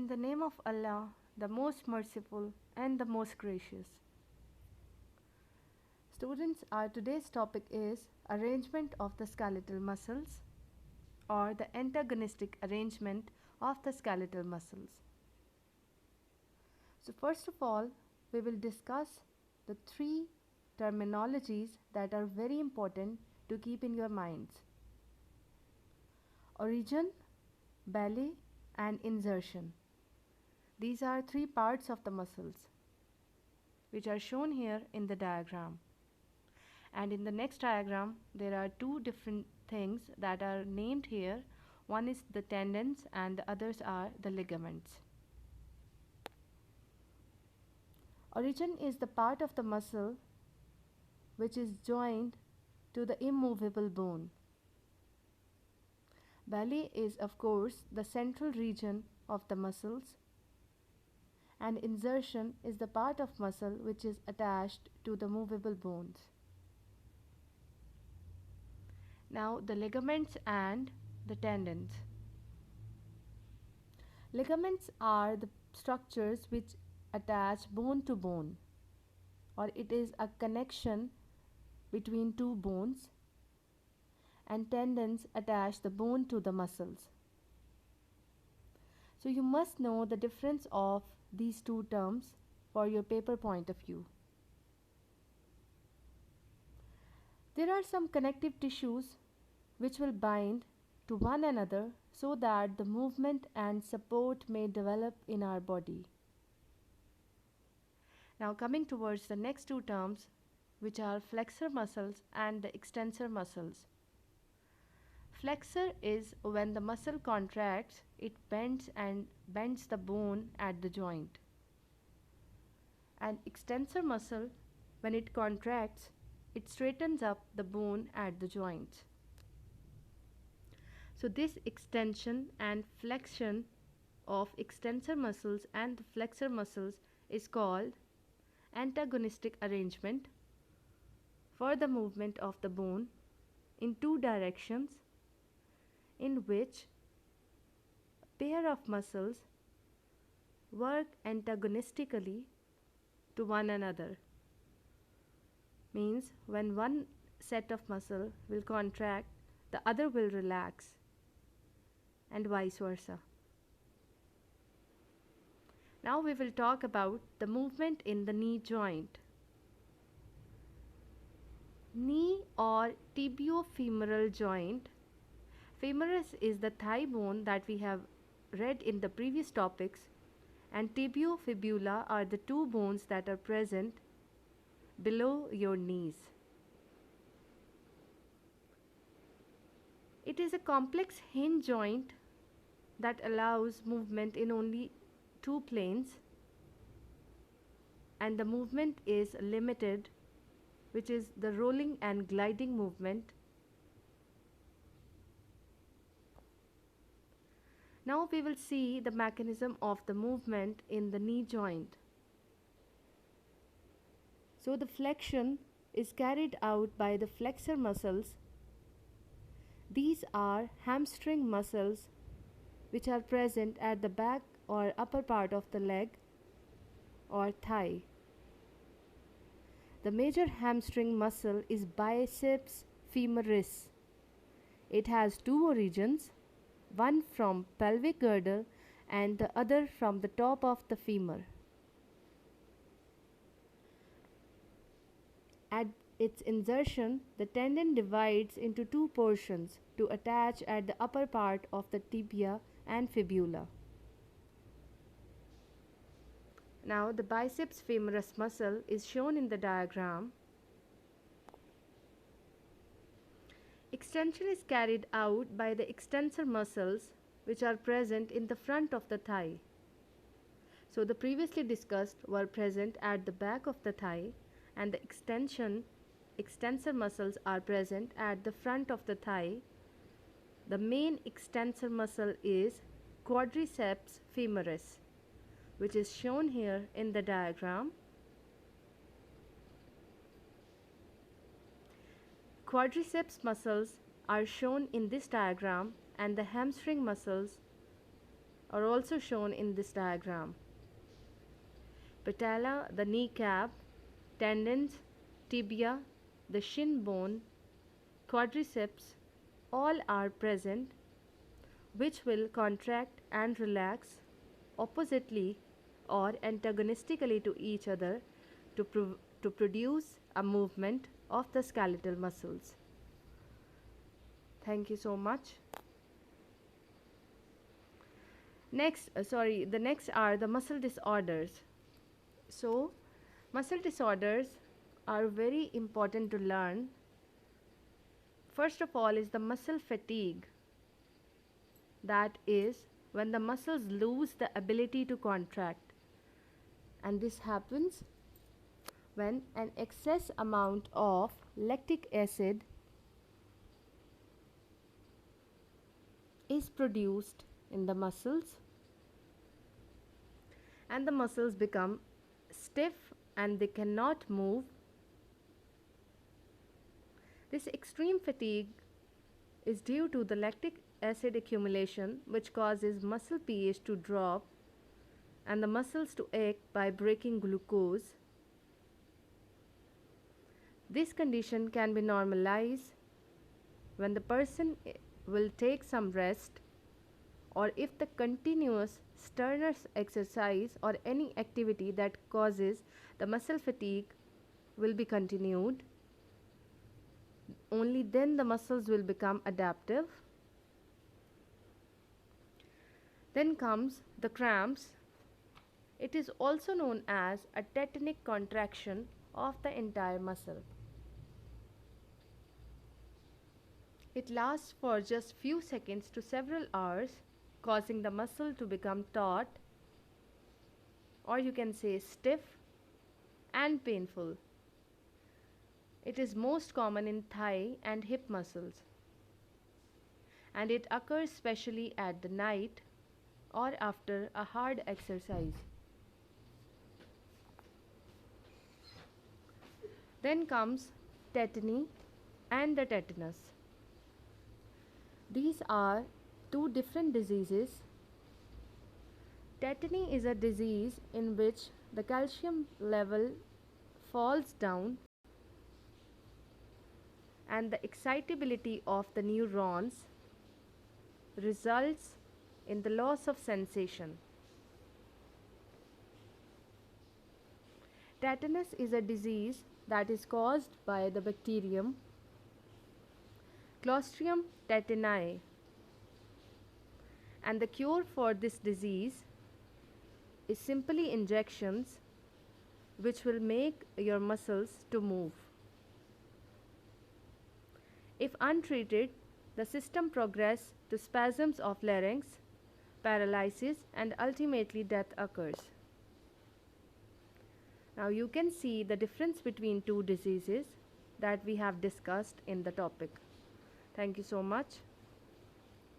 the name of Allah, the most merciful and the most gracious. Students, our today's topic is arrangement of the skeletal muscles or the antagonistic arrangement of the skeletal muscles. So first of all, we will discuss the three terminologies that are very important to keep in your minds: origin, belly and insertion. These are three parts of the muscles which are shown here in the diagram. And in the next diagram, there are two different things that are named here. One is the tendons and the others are the ligaments. Origin is the part of the muscle which is joined to the immovable bone. Belly is, of course, the central region of the muscles, and insertion is the part of muscle which is attached to the movable bones. Now the ligaments and the tendons. Ligaments are the structures which attach bone to bone, or it is a connection between two bones, and tendons attach the bone to the muscles. So you must know the difference of these two terms for your paper point of view. There are some connective tissues which will bind to one another so that the movement and support may develop in our body. Now coming towards the next two terms, which are flexor muscles and the extensor muscles. Flexor is when the muscle contracts, it bends the bone at the joint. And extensor muscle, when it contracts, it straightens up the bone at the joints. So this extension and flexion of extensor muscles and the flexor muscles is called antagonistic arrangement for the movement of the bone in two directions, in which a pair of muscles work antagonistically to one another. Means when one set of muscle will contract, the other will relax, and vice versa. Now we will talk about the movement in the knee joint. Knee or tibiofemoral joint. Femoris is the thigh bone that we have read in the previous topics, and tibiofibula are the two bones that are present below your knees. It is a complex hinge joint that allows movement in only two planes, and the movement is limited, which is the rolling and gliding movement. Now we will see the mechanism of the movement in the knee joint. So the flexion is carried out by the flexor muscles. These are hamstring muscles which are present at the back or upper part of the leg or thigh. The major hamstring muscle is biceps femoris. It has two origins, one from pelvic girdle and the other from the top of the femur. At its insertion, the tendon divides into two portions to attach at the upper part of the tibia and fibula. Now the biceps femoris muscle is shown in the diagram. Extension is carried out by the extensor muscles which are present in the front of the thigh. So the previously discussed were present at the back of the thigh, and the extensor muscles are present at the front of the thigh. The main extensor muscle is quadriceps femoris, which is shown here in the diagram. Quadriceps muscles are shown in this diagram, and the hamstring muscles are also shown in this diagram. Patella, the kneecap, tendons, tibia, the shin bone, quadriceps, all are present, which will contract and relax oppositely or antagonistically to each other to produce a movement of the skeletal muscles. Thank you so much. The next are the muscle disorders. So, muscle disorders are very important to learn. First of all is the muscle fatigue. That is when the muscles lose the ability to contract. And this happens when an excess amount of lactic acid is produced in the muscles and the muscles become stiff and they cannot move. This extreme fatigue is due to the lactic acid accumulation, which causes muscle pH to drop and the muscles to ache by breaking glucose. This condition can be normalized when the person will take some rest, or if the continuous strenuous exercise or any activity that causes the muscle fatigue will be continued. Only then the muscles will become adaptive. Then comes the cramps. It is also known as a tetanic contraction of the entire muscle. It lasts for just few seconds to several hours, causing the muscle to become taut, or you can say stiff and painful. It is most common in thigh and hip muscles, and it occurs especially at the night or after a hard exercise. Then comes tetany and the tetanus. These are two different diseases. Tetany is a disease in which the calcium level falls down and the excitability of the neurons results in the loss of sensation. Tetanus is a disease that is caused by the bacterium Clostridium tetani, and the cure for this disease is simply injections which will make your muscles to move. If untreated, the system progresses to spasms of larynx, paralysis, and ultimately death occurs. Now you can see the difference between two diseases that we have discussed in the topic. Thank you so much.